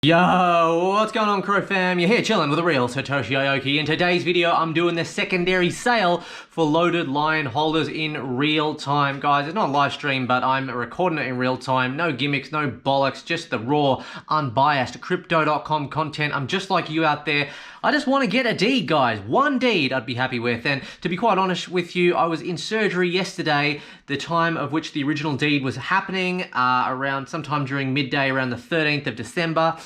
Yo, what's going on, Crow fam? You're here chilling with the real Satoshi Aoki. In today's video, I'm doing the secondary sale for loaded lion holders in real time. Guys, it's not a live stream, but I'm recording it in real time. No gimmicks, no bollocks, just the raw, unbiased crypto.com content. I'm just like you out there. I just want to get a deed, guys. One deed I'd be happy with. And to be quite honest with you, I was in surgery yesterday, the time of which the original deed was happening, around sometime during midday, around the 13th of December.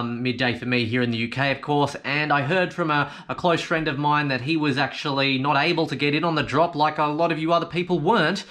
Midday for me here in the UK, of course, and I heard from a close friend of mine that he was actually not able to get in on the drop like a lot of you other people weren't,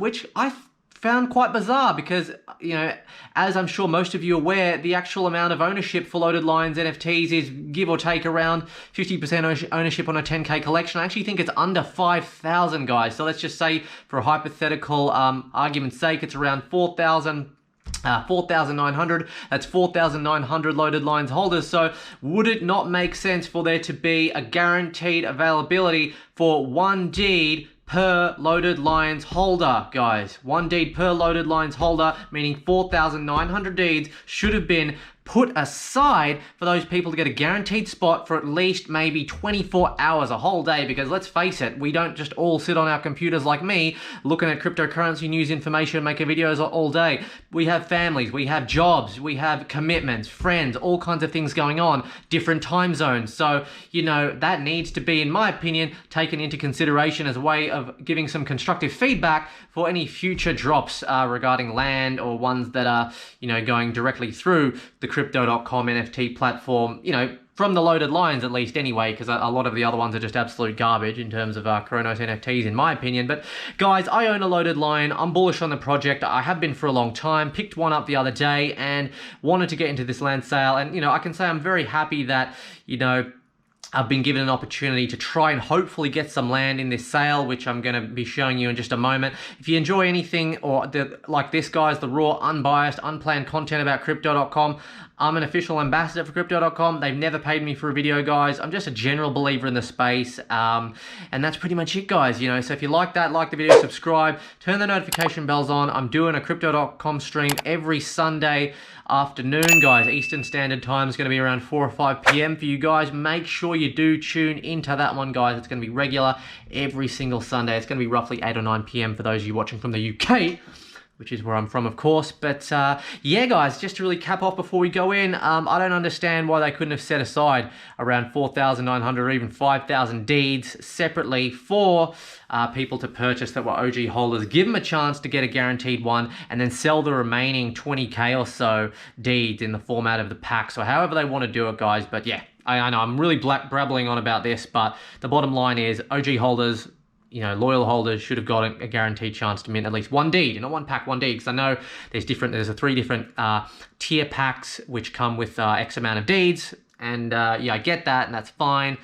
which I found quite bizarre because, you know, as I'm sure most of you are aware, the actual amount of ownership for Loaded Lions NFTs is give or take around 50% ownership on a 10K collection. I actually think it's under 5,000, guys. So let's just say, for a hypothetical argument's sake, it's around 4,900. That's 4,900 Loaded Lions holders. So would it not make sense for there to be a guaranteed availability for one deed per Loaded Lions holder, guys? One deed per Loaded Lions holder, meaning 4,900 deeds should have been put aside for those people to get a guaranteed spot for at least maybe 24 hours, a whole day, because let's face it, we don't just all sit on our computers like me looking at cryptocurrency news information, making videos all day. We have families, we have jobs, we have commitments, friends, all kinds of things going on, different time zones. So, you know, that needs to be, in my opinion, taken into consideration as a way of giving some constructive feedback for any future drops regarding land or ones that are, you know, going directly through the crypto.com NFT platform, you know, from the Loaded Lions at least anyway, because a lot of the other ones are just absolute garbage in terms of Chronos NFTs, in my opinion. But guys, I own a Loaded Lion. I'm bullish on the project. I have been for a long time. Picked one up the other day and wanted to get into this land sale. And, you know, I can say I'm very happy that, you know, I've been given an opportunity to try and hopefully get some land in this sale, which I'm going to be showing you in just a moment. If you enjoy anything like this, guys, the raw, unbiased, unplanned content about crypto.com, I'm an official ambassador for crypto.com. They've never paid me for a video, guys. I'm just a general believer in the space. And that's pretty much it, guys. You know, so if you like that, like the video, subscribe, turn the notification bells on. I'm doing a crypto.com stream every Sunday afternoon, guys. Eastern Standard Time is going to be around 4 or 5 p.m. for you guys. Make sure you do tune into that one, guys. It's going to be regular every single Sunday. It's going to be roughly 8 or 9 p.m. for those of you watching from the UK, which is where I'm from, of course. But yeah, guys, just to really cap off before we go in, I don't understand why they couldn't have set aside around 4,900 or even 5,000 deeds separately for people to purchase that were OG holders. Give them a chance to get a guaranteed one and then sell the remaining 20K or so deeds in the format of the packs or however they want to do it, guys. But yeah, I know I'm really brabbling on about this, but the bottom line is OG holders, you know, loyal holders should have got a guaranteed chance to mint at least one deed, not one pack, one deed, because I know there's 3 different tier packs which come with X amount of deeds, and yeah, I get that, and that's fine,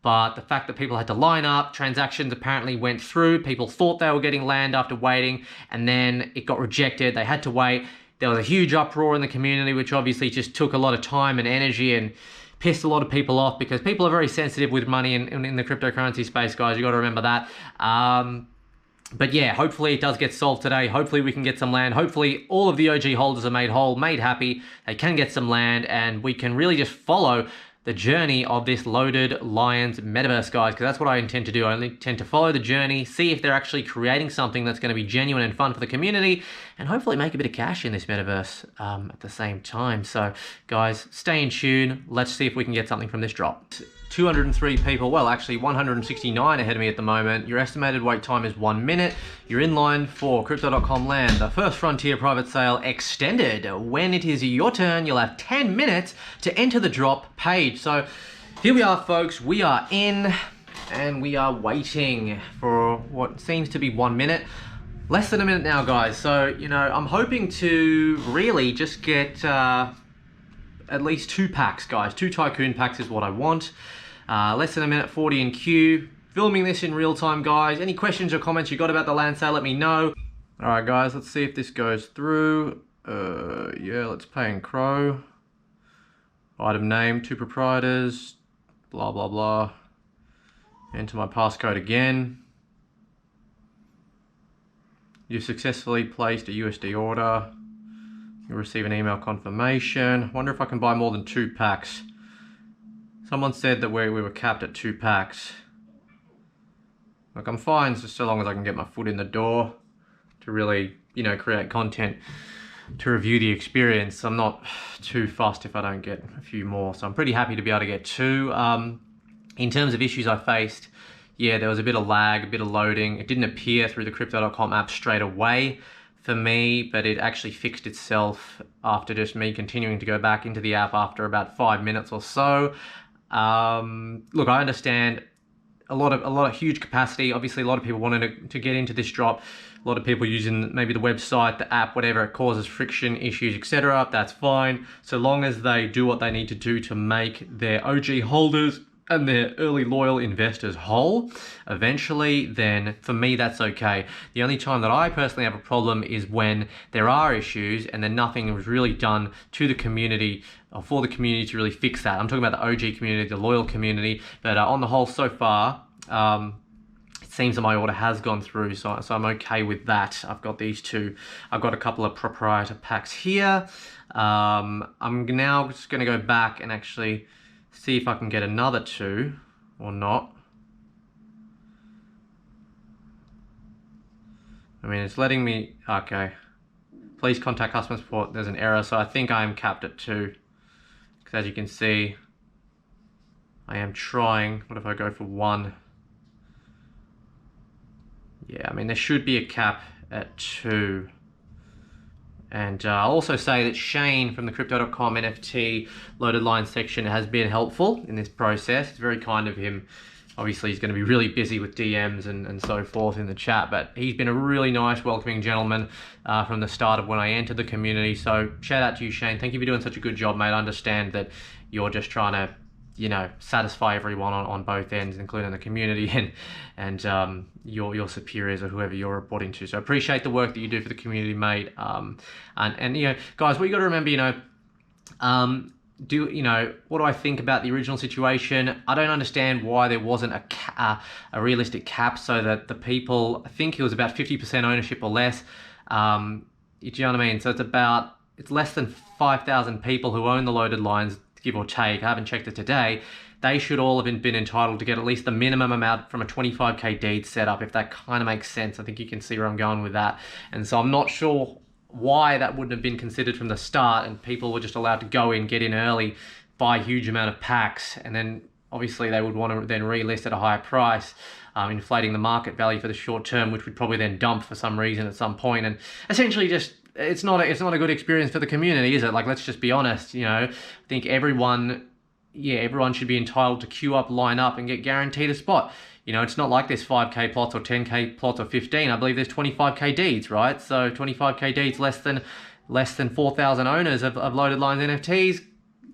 but the fact that people had to line up, transactions apparently went through, people thought they were getting land after waiting, and then it got rejected, they had to wait, there was a huge uproar in the community, which obviously just took a lot of time and energy and pissed a lot of people off, because people are very sensitive with money in the cryptocurrency space, guys. You got to remember that. But yeah, hopefully it does get solved today. Hopefully we can get some land. Hopefully all of the OG holders are made whole, made happy. They can get some land, and we can really just follow the journey of this Loaded Lions metaverse, guys, because that's what I intend to do. I intend to follow the journey, see if they're actually creating something that's going to be genuine and fun for the community, and hopefully make a bit of cash in this metaverse at the same time. So, guys, stay in tune. Let's see if we can get something from this drop. 203 people, well, actually 169 ahead of me at the moment. Your estimated wait time is 1 minute. You're in line for crypto.com land, the first frontier private sale extended. When it is your turn, you'll have 10 minutes to enter the drop page. So here we are, folks. We are in, and we are waiting for what seems to be 1 minute. Less than a minute now, guys. So, you know, I'm hoping to really just get at least 2 packs, guys. 2 Tycoon packs is what I want. Less than a minute 40 in queue. Filming this in real time, guys. Any questions or comments you got about the land sale, let me know. All right, guys, let's see if this goes through. Yeah, let's pay in Crow. Item name, 2 proprietors, blah, blah, blah. Enter my passcode again. You've successfully placed a USD order. You'll receive an email confirmation. Wonder if I can buy more than 2 packs. Someone said that we were capped at 2 packs. Look, I'm fine just so long as I can get my foot in the door to really, you know, create content to review the experience. I'm not too fussed if I don't get a few more. So I'm pretty happy to be able to get 2. In terms of issues I faced, yeah, there was a bit of lag, a bit of loading. It didn't appear through the Crypto.com app straight away for me, but it actually fixed itself after just me continuing to go back into the app after about 5 minutes or so. Look, I understand a lot of huge capacity. Obviously, a lot of people wanted to get into this drop. A lot of people using maybe the website, the app, whatever. It causes friction, issues, etc. That's fine, so long as they do what they need to do to make their OG holders and their early loyal investors whole eventually, then for me that's okay. The only time that I personally have a problem is when there are issues and then nothing was really done to the community or for the community to really fix that. I'm talking about the OG community, the loyal community, but on the whole so far, it seems that my order has gone through, so I'm okay with that. I've got these 2. I've got a couple of proprietor packs here. I'm now just going to go back and actually see if I can get another 2 or not. I mean, it's letting me, okay. Please contact customer support. There's an error, so I think I am capped at 2. Because as you can see, I am trying. What if I go for 1? Yeah, I mean, there should be a cap at 2. And I'll also say that Shane from the Crypto.com NFT loaded line section has been helpful in this process. It's very kind of him. Obviously, he's going to be really busy with DMs and so forth in the chat, but he's been a really nice, welcoming gentleman from the start of when I entered the community. So shout out to you, Shane. Thank you for doing such a good job, mate. I understand that you're just trying to, you know, satisfy everyone on both ends, including the community and your superiors or whoever you're reporting to. So appreciate the work that you do for the community, mate. And you know, guys, what you got to remember, you know, what do I think about the original situation? I don't understand why there wasn't a realistic cap so that the people, I think it was about 50% ownership or less. Do you know what I mean? So it's less than 5,000 people who own the loaded lines, give or take. I haven't checked it today. They should all have been entitled to get at least the minimum amount from a 25k deed setup, if that kind of makes sense. I think you can see where I'm going with that. And so I'm not sure why that wouldn't have been considered from the start and people were just allowed to go in, get in early, buy a huge amount of packs, and then obviously they would want to then relist at a higher price, inflating the market value for the short term, which would probably then dump for some reason at some point. And essentially just, it's not a good experience for the community, is it? Like, let's just be honest, you know. I think everyone should be entitled to queue up, line up, and get guaranteed a spot. You know, it's not like there's 5k plots or 10k plots or 15. I believe there's 25k deeds, right? So 25k deeds, less than 4,000 owners of loaded lines NFTs.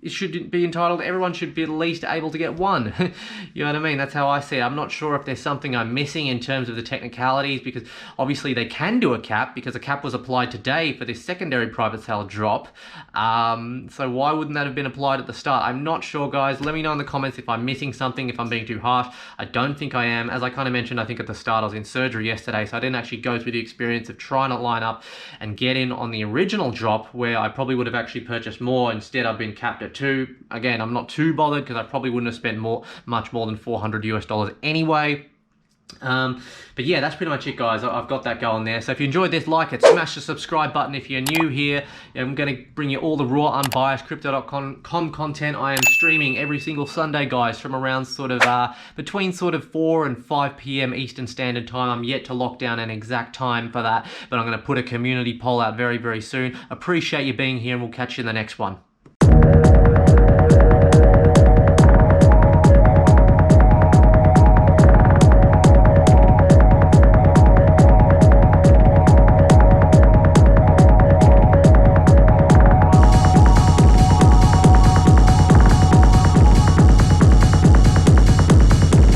It should be entitled, everyone should be at least able to get 1. You know what I mean? That's how I see it. I'm not sure if there's something I'm missing in terms of the technicalities, because obviously they can do a cap because a cap was applied today for this secondary private sale drop. So why wouldn't that have been applied at the start? I'm not sure, guys. Let me know in the comments if I'm missing something, if I'm being too harsh. I don't think I am. As I kind of mentioned, I think at the start I was in surgery yesterday, so I didn't actually go through the experience of trying to line up and get in on the original drop where I probably would have actually purchased more. Instead, I've been capped at 2. Again, I'm not too bothered because I probably wouldn't have spent much more than $400 US anyway. But yeah, that's pretty much it, guys. I've got that going there. So if you enjoyed this, like it, smash the subscribe button. If you're new here, I'm going to bring you all the raw, unbiased Crypto.com content. I am streaming every single Sunday, guys, from around between 4 and 5 p.m. Eastern Standard Time. I'm yet to lock down an exact time for that, but I'm going to put a community poll out very, very soon. Appreciate you being here, and we'll catch you in the next one.